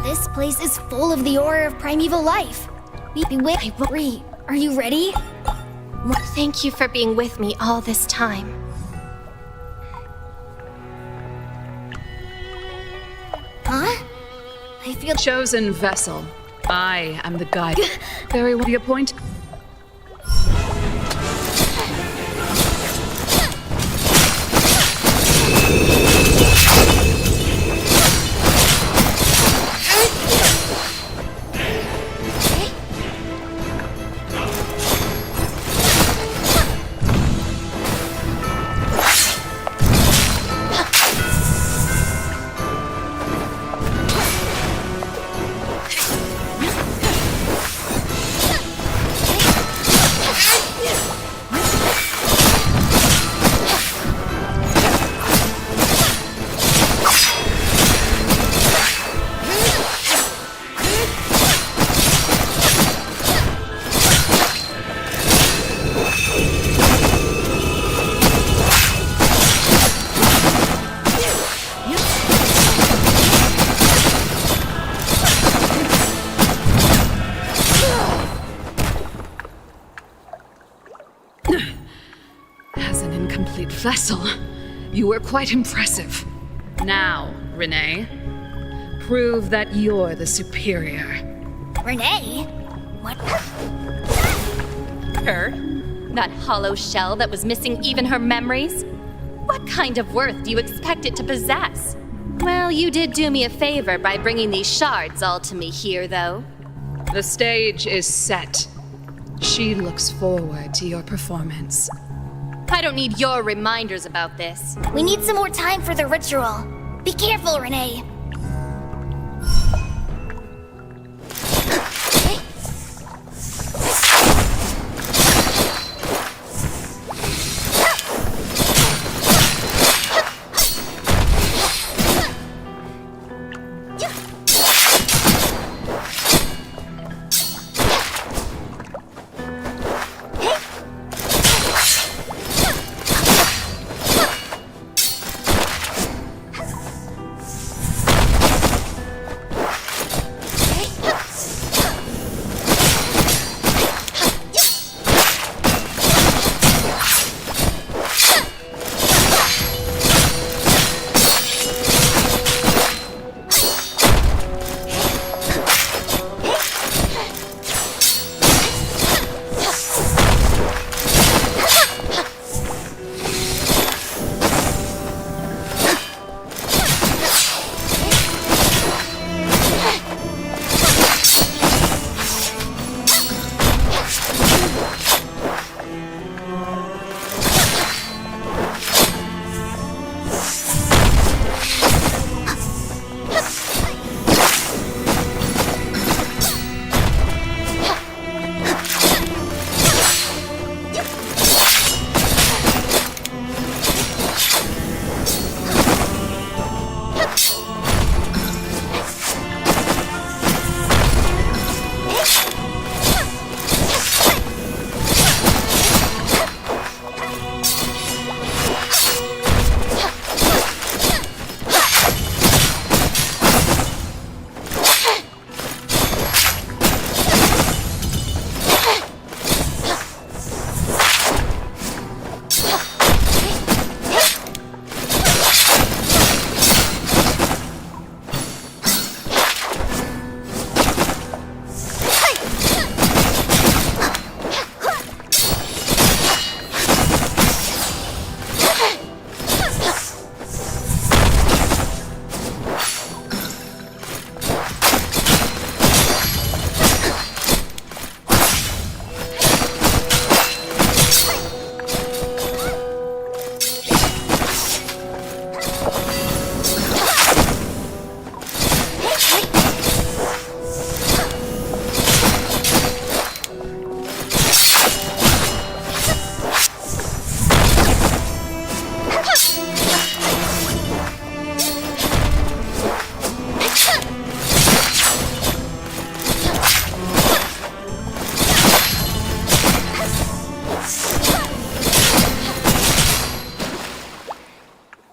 This place is full of the aura of primeval life. I worry. Are you ready? Thank you for being with me all this time. Huh? I feel... Chosen vessel. I am the guide. Very well. The appoint. Vessel, you were quite impressive. Now, Renee, prove that you're the superior. Renee? What? Her? That hollow shell that was missing even her memories? What kind of worth do you expect it to possess? Well, you did do me a favor by bringing these shards all to me here, though. The stage is set. She looks forward to your performance. I don't need your reminders about this. We need some more time for the ritual. Be careful, Renee.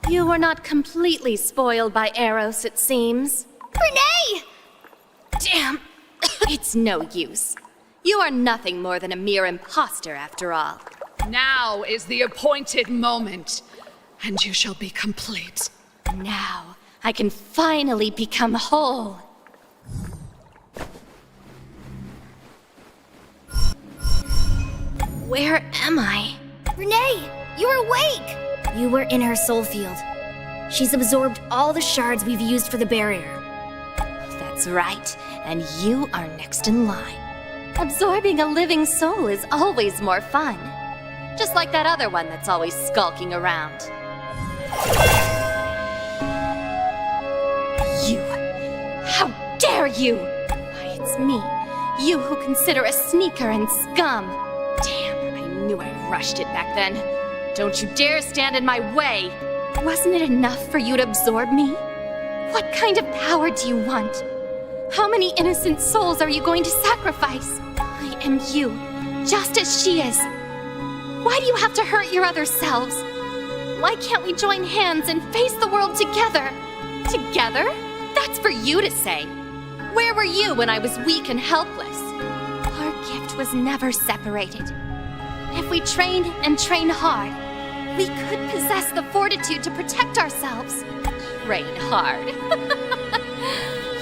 You are not completely spoiled by Eros, it seems. Renee! Damn! It's no use. You are nothing more than a mere imposter, after all. Now is the appointed moment, and you shall be complete. Now, I can finally become whole. Where am I? Renee, you're awake! You were in her soul field. She's absorbed all the shards we've used for the barrier. That's right, and you are next in line. Absorbing a living soul is always more fun. Just like that other one that's always skulking around. You! How dare you! Why, it's me. You who consider a sneaker and scum. Damn, I knew I rushed it back then. Don't you dare stand in my way! Wasn't it enough for you to absorb me? What kind of power do you want? How many innocent souls are you going to sacrifice? I am you, just as she is. Why do you have to hurt your other selves? Why can't we join hands and face the world together? Together? That's for you to say. Where were you when I was weak and helpless? Our gift was never separated. If we train and train hard, we could possess the fortitude to protect ourselves. Train hard.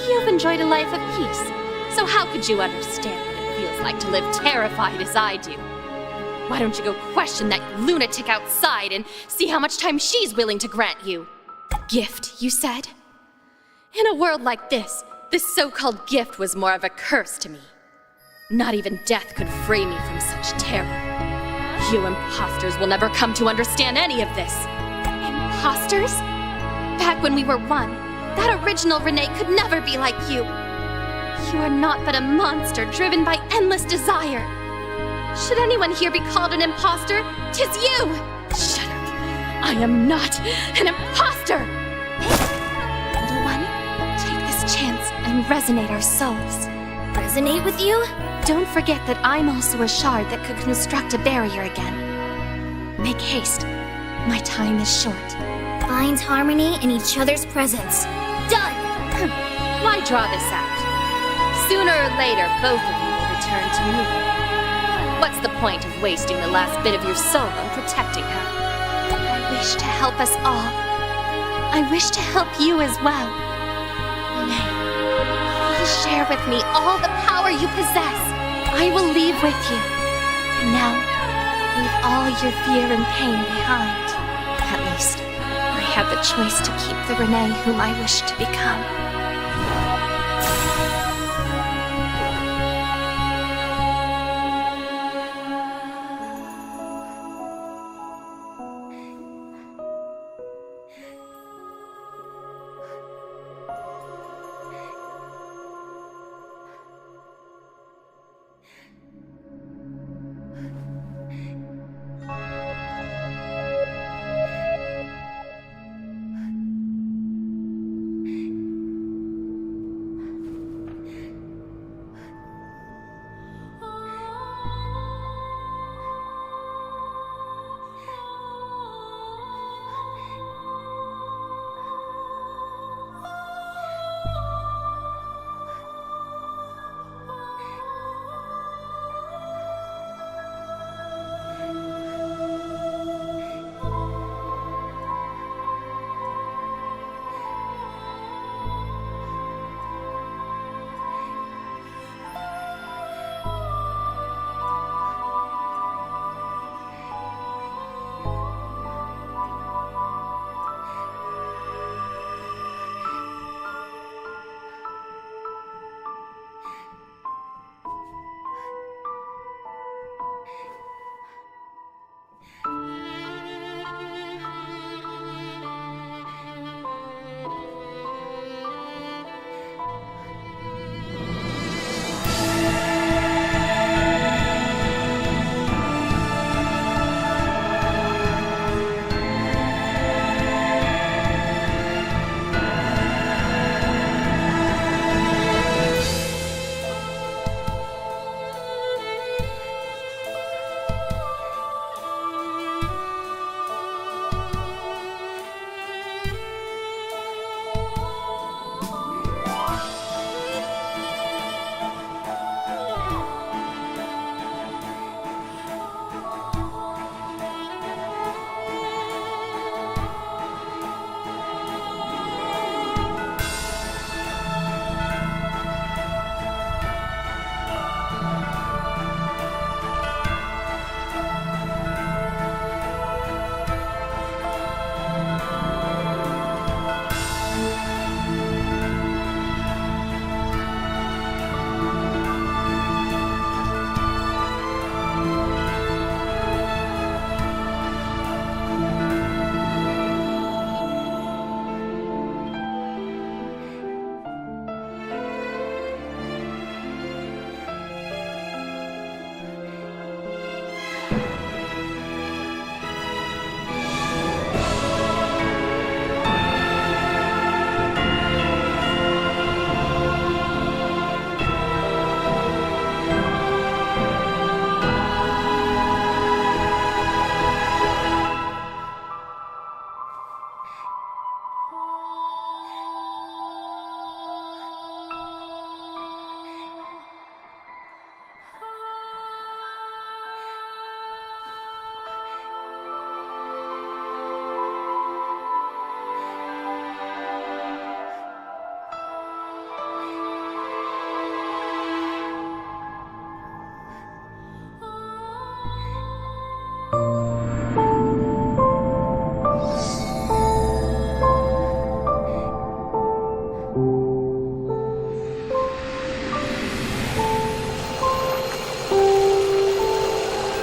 You've enjoyed a life of peace, so how could you understand what it feels like to live terrified as I do? Why don't you go question that lunatic outside and see how much time she's willing to grant you? Gift, you said? In a world like this so-called gift was more of a curse to me. Not even death could free me from such terror. You imposters will never come to understand any of this. Imposters? Back when we were one, that original Renee could never be like you. You are not but a monster driven by endless desire. Should anyone here be called an imposter, 'tis you! Shut up. I am not an imposter! Little one, take this chance and resonate our souls. Resonate with you? Don't forget that I'm also a shard that could construct a barrier again. Make haste. My time is short. Find harmony in each other's presence. Done! Why draw this out? Sooner or later, both of you will return to me. What's the point of wasting the last bit of your soul on protecting her? I wish to help us all. I wish to help you as well. Renee, please share with me all the power you possess. I will leave with you. And now, leave all your fear and pain behind. At least, I have the choice to keep the Renee whom I wish to become.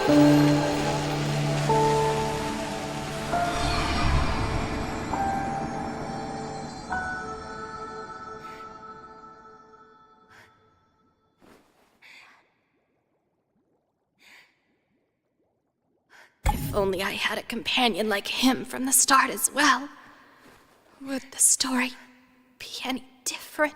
If only I had a companion like him from the start as well. Would the story be any different?